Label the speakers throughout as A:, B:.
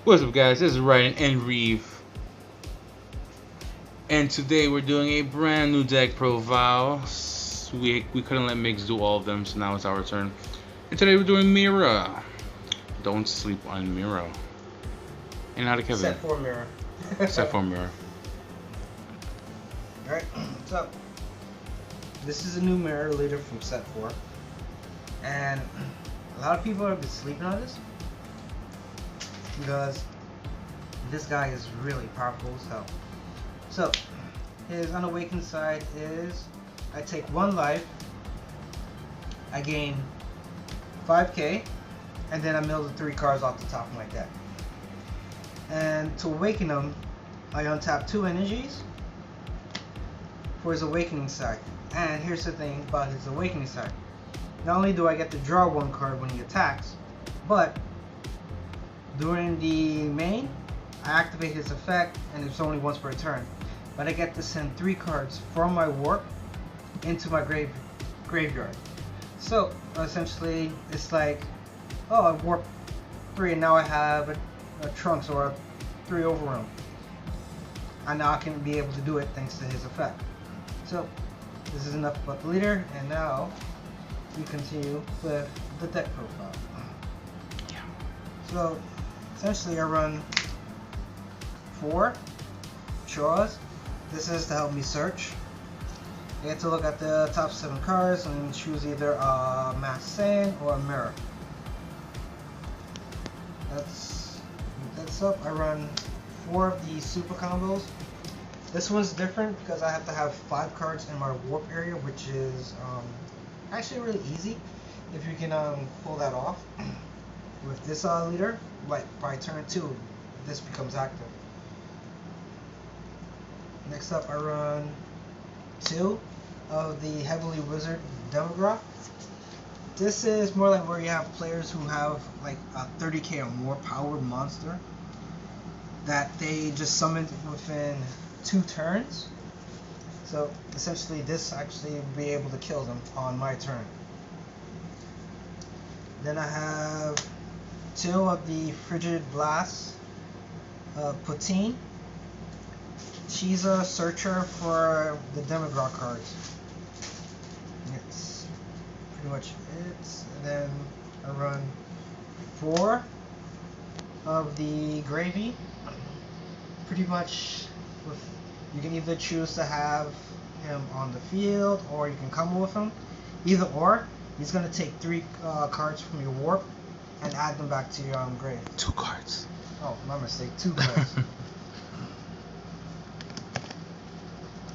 A: What's up, guys? This is Ryan and Reave, and today we're doing a brand new deck profile. We couldn't let Mix do all of them, so now it's our turn. And today we're doing Mira. Don't sleep on Mira. And how to Kevin?
B: Set for Mira.
A: Set for Mira.
B: Alright, so this is a new Mira leader from set 4. And a lot of people have been sleeping on this because this guy is really powerful as hell. So his unawakened side is I take 1 life, I gain 5k, and then I mill the 3 cards off the top of my deck. And to awaken him, I untap 2 energies for his awakening side. And here's the thing about his awakening side. Not only do I get to draw 1 card when he attacks, but during the main, I activate his effect and it's only once per turn. But I get to send 3 cards from my warp into my graveyard. So essentially it's like, oh, I warp 3 and now I have a Trunks or a 3 Overwhelm. And now I can be able to do it thanks to his effect. So this is enough about the leader, and now we continue with the deck profile. So essentially I run 4 chores. This is to help me search. I get to look at the top 7 cards and choose either a Mass Sand or a Mirror. That's up. I run 4 of the super combos. This one's different because I have to have 5 cards in my warp area, which is actually really easy if you can pull that off. With this leader, like by turn 2, this becomes active. Next up, I run 2 of the Heavily Wizard Demograph. This is more like where you have players who have like a 30k or more powered monster that they just summon within 2 turns. So essentially this actually will be able to kill them on my turn. Then I have 2 of the Frigid Blast Poutine. She's a searcher for the Demograph cards. It's pretty much it. And then I run 4 of the Gravy. Pretty much you can either choose to have him on the field or you can combo with him. Either or, he's going to take 3 cards from your warp and add them back to your grave.
A: 2 cards.
B: Oh, my mistake. 2 cards.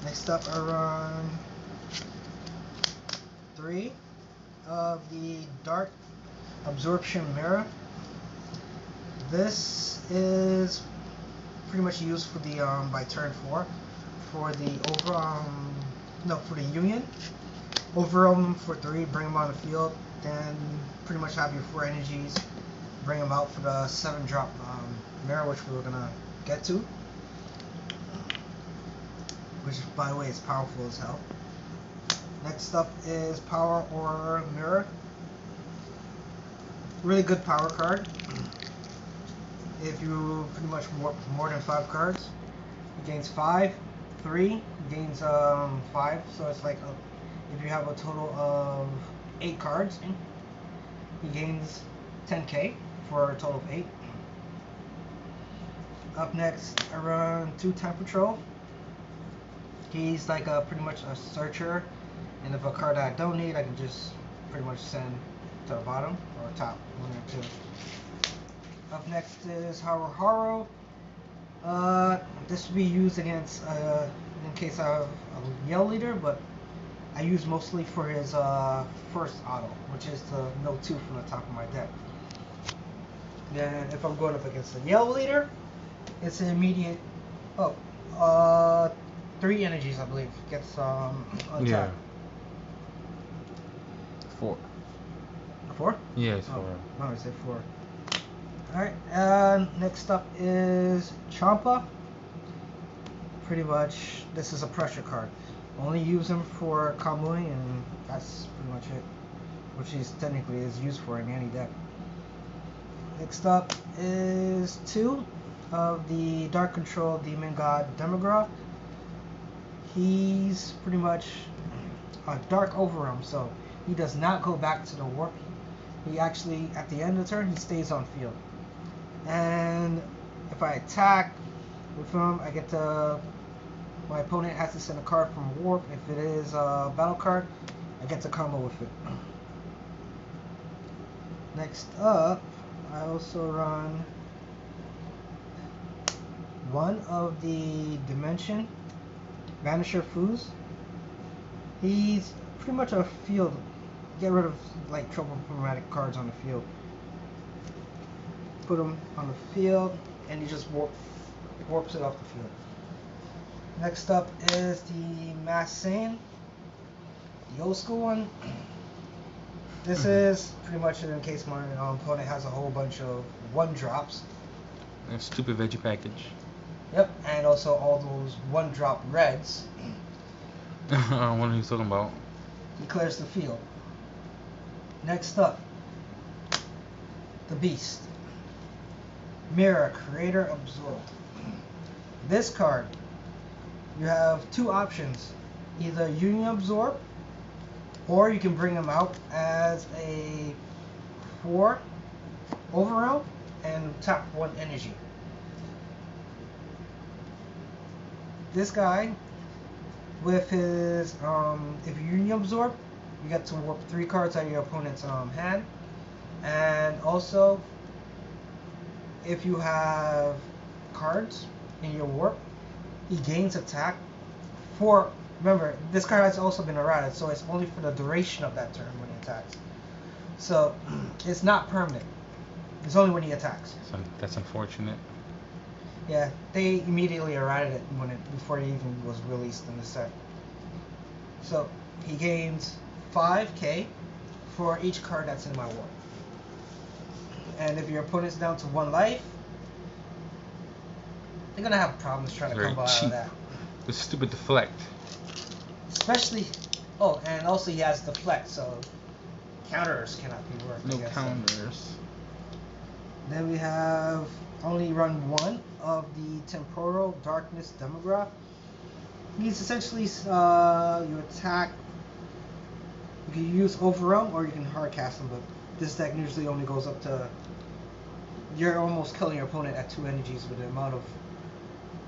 B: Next up, I run 3 of the Dark Absorption Mirror. This is pretty much used for the by turn 4 for the for the Union. Overwhelm them for 3, bring them on the field, then pretty much have your 4 energies, bring them out for the 7-drop mirror, which we were gonna get to. Which, by the way, is powerful as hell. Next up is Power or Mirror. Really good power card. If you pretty much warp more than 5 cards, he gains 5, 3, he gains 5. So it's like if you have a total of 8 cards, he gains 10k for a total of 8. Up next, I run 2 Time Patrol. He's like pretty much a searcher, and if a card I don't need, I can just pretty much send to the bottom or top, 1 or 2. Up next is Haro. This will be used against in case I have a yell leader, but I use mostly for his first auto, which is to mill 2 from the top of my deck. Then if I'm going up against a yell leader, it's an immediate 3 energies, I believe, gets untapped.
A: Yeah. 4.
B: 4?
A: Yeah, it's 4.
B: Oh, I said 4. Alright, next up is Champa. Pretty much, this is a pressure card. Only use him for comboing, and that's pretty much it. Which is technically is used for in any deck. Next up is 2 of the Dark Control Demon God Demagogue. He's pretty much a Dark Overwhelm, so he does not go back to the warp. He actually, at the end of the turn, he stays on field. And if I attack with him, I get to... My opponent has to send a card from warp. If it is a battle card, I get to combo with it. Next up, I also run 1 of the Dimension Vanisher Foos. He's pretty much a field. Get rid of like problematic cards on the field. Put him on the field, and he just warps it off the field. Next up is the Mass Sane, the old school one. This is pretty much in case my opponent has a whole bunch of 1-drops.
A: That stupid veggie package.
B: Yep, and also all those 1-drop reds.
A: What are you talking about?
B: He clears the field. Next up, the Beast. Mira, Creator Absorbed. This card, you have 2 options. Either Union Absorb, or you can bring him out as a 4 overall and tap 1 energy. This guy, with his, if you Union Absorb, you get to warp 3 cards out of your opponent's hand. And also, if you have cards in your warp, he gains attack for... Remember, this card has also been errated, so it's only for the duration of that turn when he attacks. So, it's not permanent. It's only when he attacks.
A: That's unfortunate.
B: Yeah, they immediately errated it before it even was released in the set. So, he gains 5k for each card that's in my warp. And if your opponent's down to 1 life, they're gonna have problems trying to combo out of that.
A: The stupid deflect.
B: Especially, oh, and also he has deflect, so counters cannot be worked.
A: No counters.
B: Then we have only run 1 of the Temporal Darkness Demograph. He's essentially you attack. You can use Overwhelm or you can hard cast him, but this deck usually only goes up to... You're almost killing your opponent at 2 energies with the amount of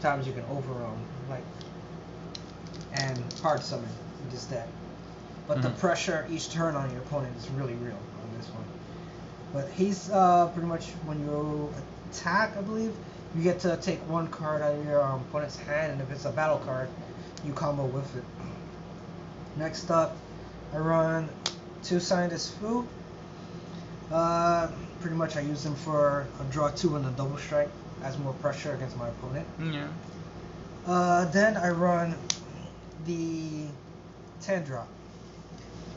B: times you can Overwhelm, and hard summon with this deck. But the pressure each turn on your opponent is really real on this one. But he's pretty much, when you attack, I believe, you get to take 1 card out of your opponent's hand, and if it's a battle card, you combo with it. Next up, I run 2 Scientist Fu. Pretty much I use them for a draw 2 and a double strike, as more pressure against my opponent.
A: Yeah.
B: Then I run the 10 drop.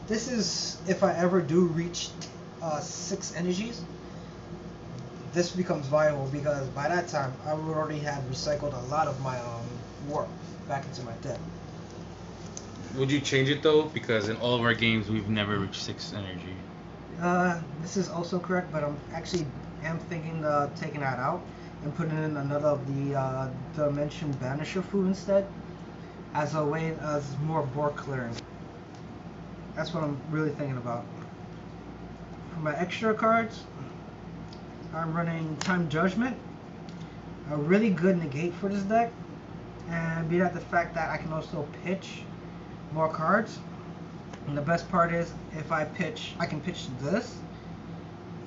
B: This is if I ever do reach 6 energies. This becomes viable because by that time I would already have recycled a lot of my warp back into my deck.
A: Would you change it though? Because in all of our games we've never reached 6 energy.
B: This is also correct, but I'm actually thinking of taking that out and putting in another of the Dimension Banisher food instead, as a way as more board clearing. That's what I'm really thinking about. For my extra cards, I'm running Time Judgment, a really good negate for this deck, and be that the fact that I can also pitch more cards. And the best part is, if I can pitch this.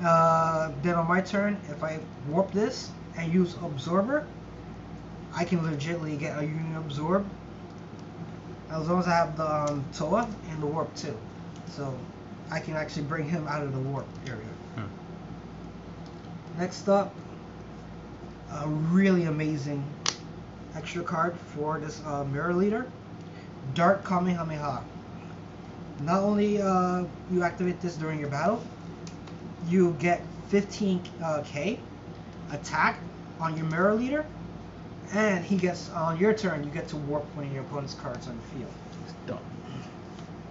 B: Then on my turn, if I warp this and use Absorber, I can legitimately get a Union Absorb, as long as I have the Toa and the warp too. So I can actually bring him out of the warp area. Next up, a really amazing extra card for this Mirror Leader, Dark Kamehameha. Not only you activate this during your battle, you get 15k attack on your Mirror Leader, and he gets, on your turn, you get to warp one of your opponent's cards on the field.
A: It's dumb.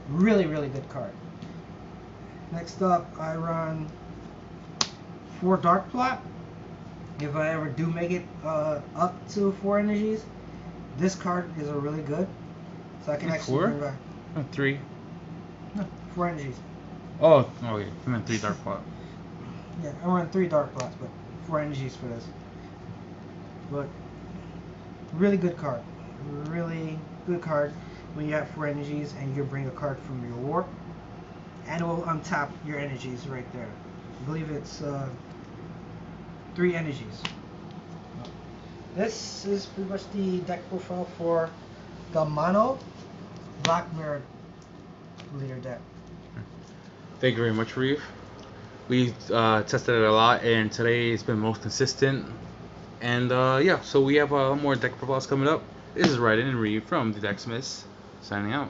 B: Really, really good card. Next up, I run 4 dark plot. If I ever do make it up to 4 energies, this card is a really good. So I can actually
A: 4?
B: bring back.
A: Oh, 3.
B: No, 4 energies.
A: Oh, okay. I meant 3 dark plot.
B: Yeah, I run 3 dark plots, but 4 energies for this. But really good card. Really good card when you have 4 energies and you can bring a card from your war. And it will untap your energies right there. I believe it's 3 energies. This is pretty much the deck profile for the Mono Black Mirror leader deck.
A: Thank you very much, Reave. We tested it a lot, and today it's been most consistent. And yeah, so we have more deck profiles coming up. This is Raiden and Reave from the Decksmiths, signing out.